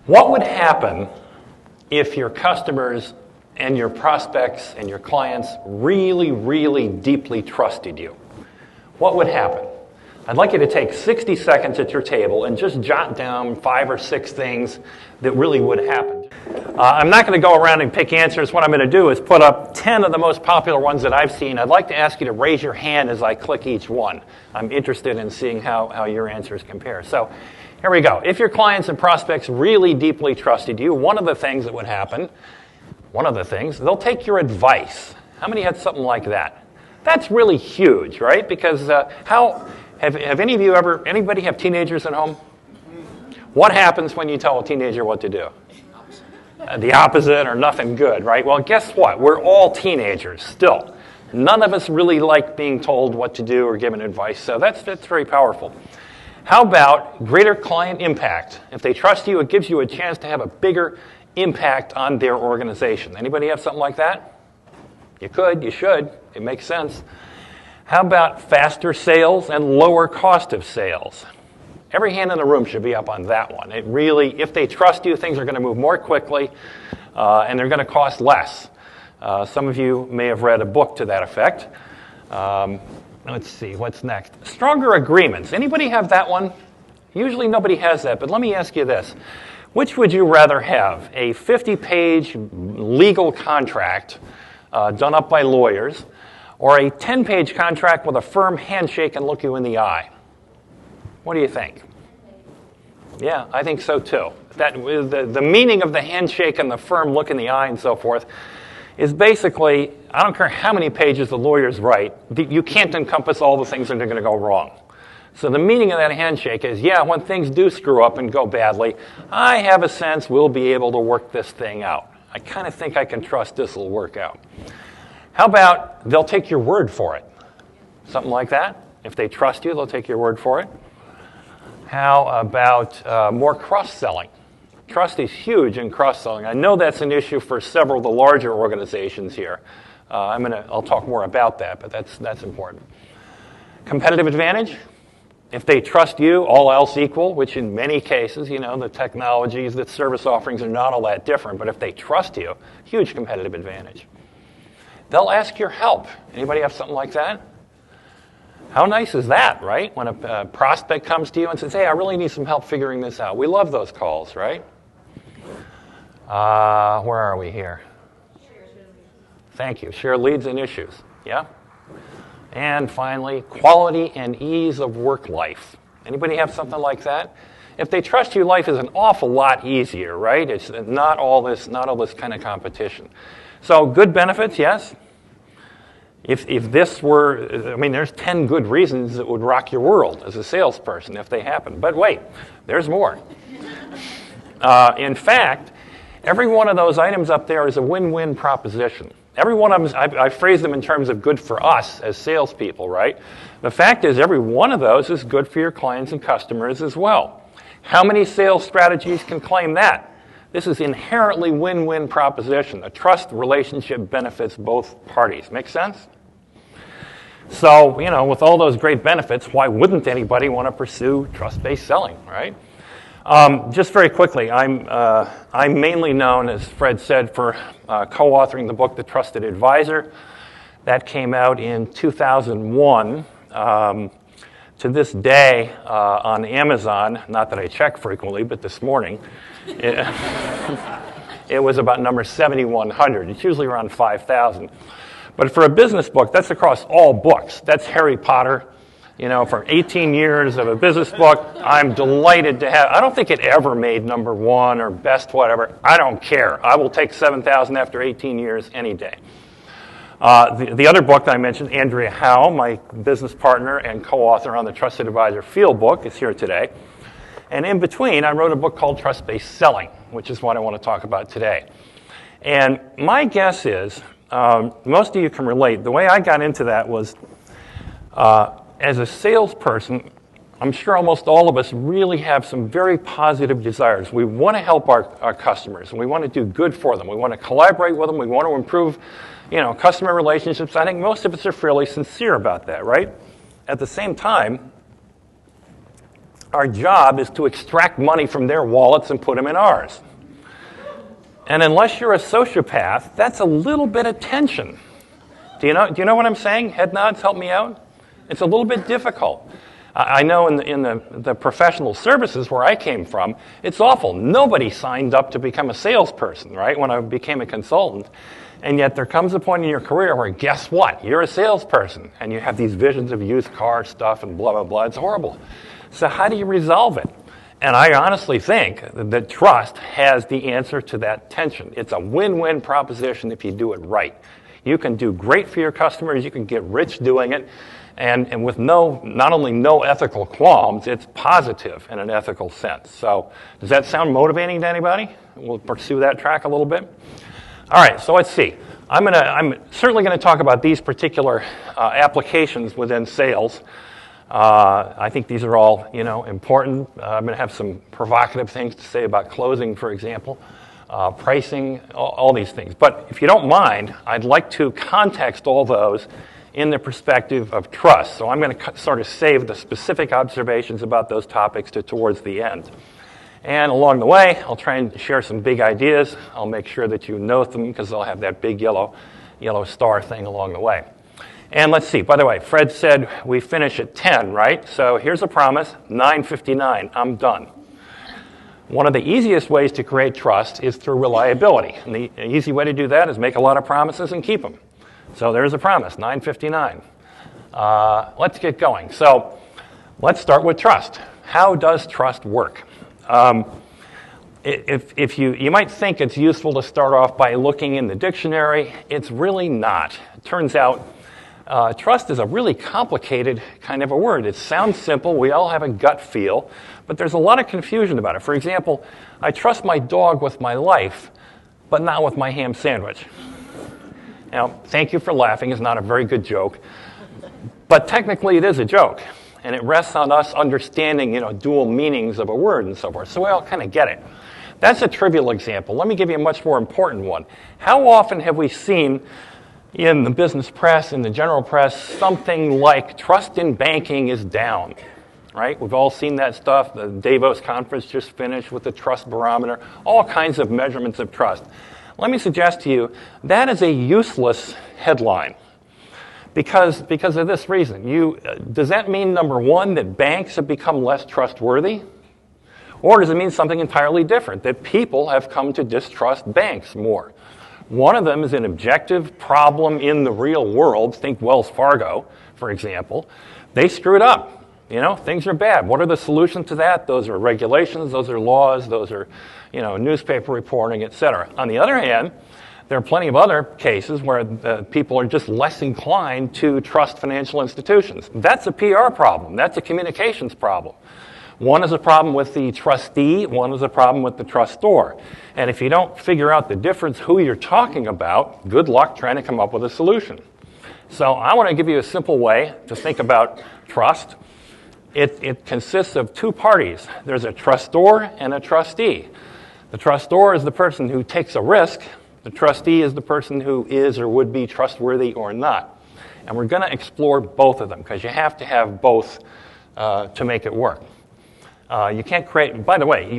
What would happen if your customers and your prospects and your clients really, really deeply trusted you? What would happen? I'd like you to take 60 seconds at your table and just jot down 5 or 6 things that really would happen. I'm not going to go around and pick answers. What I'm going to do is put up 10 of the most popular ones that I've seen. I'd like to ask you to raise your hand as I click each one. I'm interested in seeing how your answers compare. So here we go. If your clients and prospects really deeply trusted you, one of the things that would happen, they'll take your advice. How many had something like that? That's really huge, right? Because have anybody have teenagers at home? What happens when you tell a teenager what to do? The opposite or nothing good, right? Well, guess what? We're all teenagers still. None of us really like being told what to do or given advice, so that's very powerful. How about greater client impact? If they trust you, it gives you a chance to have a bigger impact on their organization. Anybody have something like that? You could, you should. It makes sense. How about faster sales and lower cost of sales? Every hand in the room should be up on that one. It really, if they trust you, things are going to move more quickly, and they're going to cost less. Some of you may have read a book to that effect. Let's see, what's next? Stronger agreements. Anybody have that one? Usually nobody has that, but let me ask you this. Which would you rather have? A 50-page legal contract done up by lawyers, or a 10-page contract with a firm handshake and look you in the eye? What do you think? Yeah, I think so too. The meaning of the handshake and the firm look in the eye and so forth is basically, I don't care how many pages the lawyers write, you can't encompass all the things that are going to go wrong. So the meaning of that handshake is, yeah, when things do screw up and go badly, I have a sense we'll be able to work this thing out. I kind of think I can trust this will work out. How about they'll take your word for it? Something like that? If they trust you, they'll take your word for it. How about more cross-selling? Trust is huge in cross-selling. I know that's an issue for several of the larger organizations here. I'll talk more about that, but that's important. Competitive advantage? If they trust you, all else equal, which in many cases, the technologies, the service offerings are not all that different, but if they trust you, huge competitive advantage. They'll ask your help. Anybody have something like that? How nice is that, right? When a prospect comes to you and says, hey, I really need some help figuring this out. We love those calls, right? Where are we here? Thank you. Share leads and issues. Yeah? And finally, quality and ease of work life. Anybody have something like that? If they trust you, life is an awful lot easier, right? It's not all this kind of competition. So good benefits, yes. If this were, there's 10 good reasons that would rock your world as a salesperson if they happen. But wait, there's more. In fact, every one of those items up there is a win-win proposition. Every one of them, I phrase them in terms of good for us as salespeople, right? The fact is every one of those is good for your clients and customers as well. How many sales strategies can claim that? This is inherently win-win proposition. A trust relationship benefits both parties. Make sense? So, with all those great benefits, why wouldn't anybody want to pursue trust-based selling, right? Just very quickly, I'm mainly known, as Fred said, for co-authoring the book, The Trusted Advisor. That came out in 2001. To this day, on Amazon, not that I check frequently, but this morning, it was about number 7,100. It's usually around 5,000. But for a business book, that's across all books. That's Harry Potter. For 18 years of a business book, I'm delighted to have. I don't think it ever made number 1 or best whatever. I don't care. I will take 7,000 after 18 years any day. The other book that I mentioned, Andrea Howe, my business partner and co-author on the Trusted Advisor Field Book, is here today. And in between, I wrote a book called Trust-Based Selling, which is what I want to talk about today. And my guess is, most of you can relate. The way I got into that was, as a salesperson, I'm sure almost all of us really have some very positive desires. We want to help our customers, and we want to do good for them. We want to collaborate with them. We want to improve, customer relationships. I think most of us are fairly sincere about that, right? At the same time, our job is to extract money from their wallets and put them in ours. And unless you're a sociopath, that's a little bit of tension. Do you know what I'm saying? Head nods, help me out. It's a little bit difficult. I know in the professional services where I came from, it's awful. Nobody signed up to become a salesperson, right, when I became a consultant. And yet there comes a point in your career where, guess what? You're a salesperson. And you have these visions of used car stuff and blah, blah, blah. It's horrible. So how do you resolve it? And I honestly think that trust has the answer to that tension. It's a win-win proposition if you do it right. You can do great for your customers. You can get rich doing it. And with not only no ethical qualms, it's positive in an ethical sense. So does that sound motivating to anybody? We'll pursue that track a little bit. All right, so let's see. I'm certainly going to talk about these particular applications within sales. I think these are all, important. I'm going to have some provocative things to say about closing, for example, pricing, all these things. But if you don't mind, I'd like to context all those in the perspective of trust. So I'm going to sort of save the specific observations about those topics towards the end. And along the way, I'll try and share some big ideas. I'll make sure that you note them because they'll have that big yellow star thing along the way. And let's see. By the way, Fred said we finish at 10, right? So here's a promise, 9:59. I'm done. One of the easiest ways to create trust is through reliability. And the easy way to do that is make a lot of promises and keep them. So there's a promise, 9:59. Let's get going. So let's start with trust. How does trust work? If you might think it's useful to start off by looking in the dictionary, it's really not. It turns out trust is a really complicated kind of a word. It sounds simple. We all have a gut feel, but there's a lot of confusion about it. For example, I trust my dog with my life, but not with my ham sandwich. Now, thank you for laughing. It's not a very good joke, but technically it is a joke, and it rests on us understanding, dual meanings of a word and so forth. So we all kind of get it. That's a trivial example. Let me give you a much more important one. How often have we seen in the business press, in the general press, something like trust in banking is down, right? We've all seen that stuff. The Davos conference just finished with the trust barometer, all kinds of measurements of trust. Let me suggest to you that is a useless headline because of this reason. Does that mean, number one, that banks have become less trustworthy? Or does it mean something entirely different, that people have come to distrust banks more? One of them is an objective problem in the real world. Think Wells Fargo, for example. They screwed up. Things are bad. What are the solutions to that? Those are regulations, those are laws, those are, newspaper reporting, et cetera. On the other hand, there are plenty of other cases where people are just less inclined to trust financial institutions. That's a PR problem. That's a communications problem. One is a problem with the trustee, one is a problem with the trustor. And if you don't figure out the difference, who you're talking about, good luck trying to come up with a solution. So I want to give you a simple way to think about trust. It consists of two parties. There's a trustor and a trustee. The trustor is the person who takes a risk. The trustee is the person who is or would be trustworthy or not. And we're going to explore both of them because you have to have both to make it work. You can't create, by the way,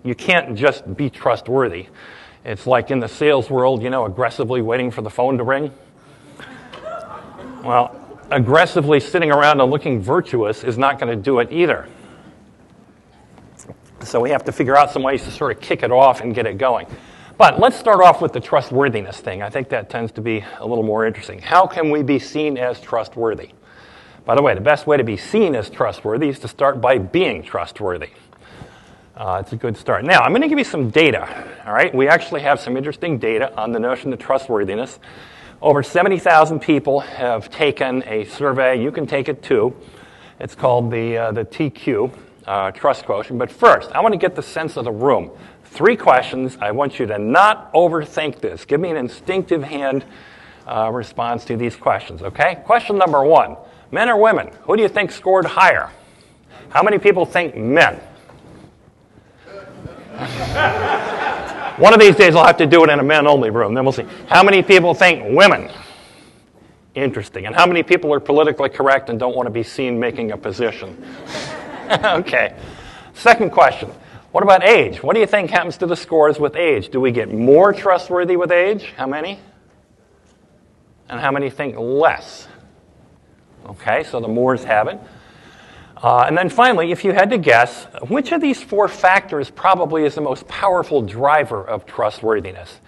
you can't just be trustworthy. It's like in the sales world, aggressively waiting for the phone to ring. Well, aggressively sitting around and looking virtuous is not going to do it either. So we have to figure out some ways to sort of kick it off and get it going. But let's start off with the trustworthiness thing. I think that tends to be a little more interesting. How can we be seen as trustworthy? By the way, the best way to be seen as trustworthy is to start by being trustworthy. It's a good start. Now, I'm going to give you some data. All right, we actually have some interesting data on the notion of trustworthiness. Over 70,000 people have taken a survey. You can take it too. It's called the TQ, Trust Quotient. But first, I want to get the sense of the room. 3 questions. I want you to not overthink this. Give me an instinctive hand response to these questions, okay? Question number 1. Men or women? Who do you think scored higher? How many people think men? One of these days I'll have to do it in a men-only room, then we'll see. How many people think women? Interesting. And how many people are politically correct and don't want to be seen making a position? Okay. Second question, what about age? What do you think happens to the scores with age? Do we get more trustworthy with age? How many? And how many think less? Okay, so the mores have it. And then finally, if you had to guess, which of these four factors probably is the most powerful driver of trustworthiness?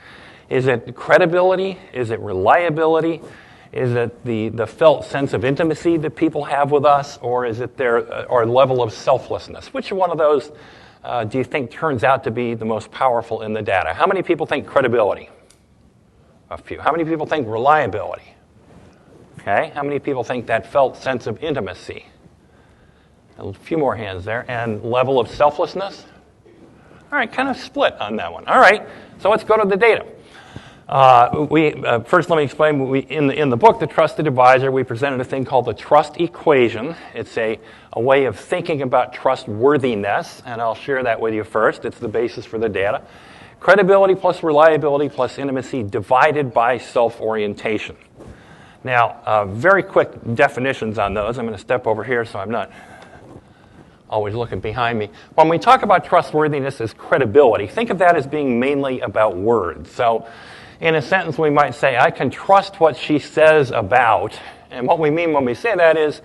Is it credibility? Is it reliability? Is it the felt sense of intimacy that people have with us? Or is it our level of selflessness? Which one of those do you think turns out to be the most powerful in the data? How many people think credibility? A few. How many people think reliability? Okay. How many people think that felt sense of intimacy? A few more hands there. And level of selflessness? All right, kind of split on that one. All right, so let's go to the data. First, let me explain. In the book, The Trusted Advisor, we presented a thing called the trust equation. It's a way of thinking about trustworthiness, and I'll share that with you first. It's the basis for the data. Credibility plus reliability plus intimacy divided by self-orientation. Now, very quick definitions on those. I'm going to step over here so I'm not always looking behind me. When we talk about trustworthiness as credibility, think of that as being mainly about words. So in a sentence, we might say, I can trust what she says about. And what we mean when we say that is,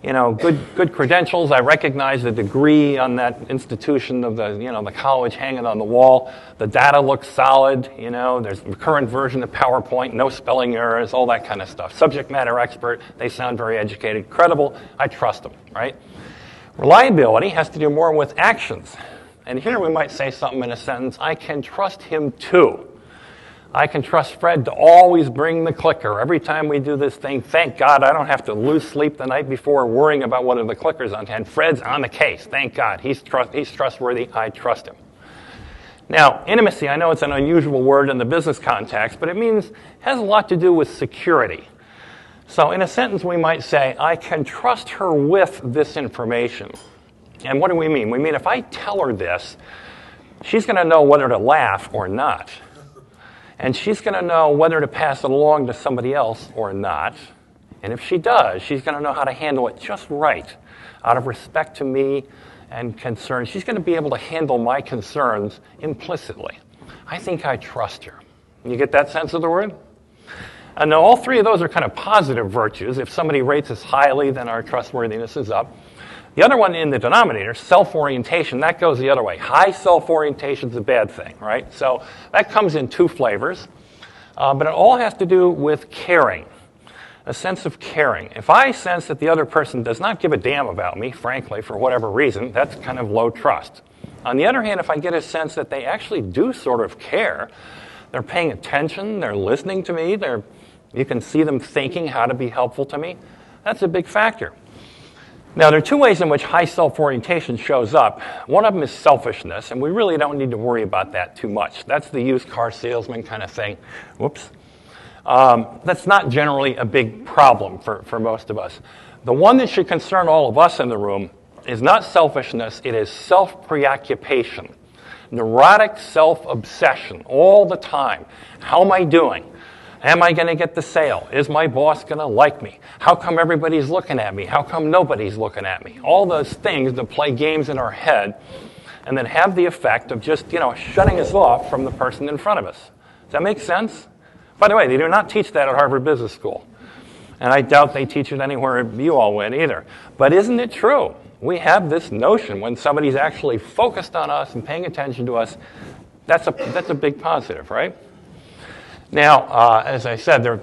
good credentials. I recognize the degree on that institution of the college hanging on the wall. The data looks solid. There's a current version of PowerPoint, no spelling errors, all that kind of stuff. Subject matter expert. They sound very educated, credible. I trust them, right? Reliability has to do more with actions. And here we might say something in a sentence, I can trust him too. I can trust Fred to always bring the clicker. Every time we do this thing, thank God I don't have to lose sleep the night before worrying about whether the clicker's on hand. Fred's on the case. Thank God. He's trustworthy. I trust him. Now, intimacy, I know it's an unusual word in the business context, but it has a lot to do with security. So in a sentence, we might say, I can trust her with this information. And what do we mean? We mean if I tell her this, she's going to know whether to laugh or not. And she's going to know whether to pass it along to somebody else or not. And if she does, she's going to know how to handle it just right, out of respect to me and concern. She's going to be able to handle my concerns implicitly. I think I trust her. You get that sense of the word? And now all three of those are kind of positive virtues. If somebody rates us highly, then our trustworthiness is up. The other one in the denominator, self-orientation, that goes the other way. High self-orientation is a bad thing, right? So that comes in two flavors. But it all has to do with caring, a sense of caring. If I sense that the other person does not give a damn about me, frankly, for whatever reason, that's kind of low trust. On the other hand, if I get a sense that they actually do sort of care, they're paying attention, they're listening to me, you can see them thinking how to be helpful to me, that's a big factor. Now, there are two ways in which high self-orientation shows up. One of them is selfishness, and we really don't need to worry about that too much. That's the used car salesman kind of thing. Whoops. That's not generally a big problem for most of us. The one that should concern all of us in the room is not selfishness, it is self-preoccupation. Neurotic self-obsession all the time. How am I doing? Am I going to get the sale? Is my boss going to like me? How come everybody's looking at me? How come nobody's looking at me? All those things that play games in our head and then have the effect of just, shutting us off from the person in front of us. Does that make sense? By the way, they do not teach that at Harvard Business School. And I doubt they teach it anywhere you all went either. But isn't it true? We have this notion when somebody's actually focused on us and paying attention to us, that's a big positive, right? Now, as I said, there are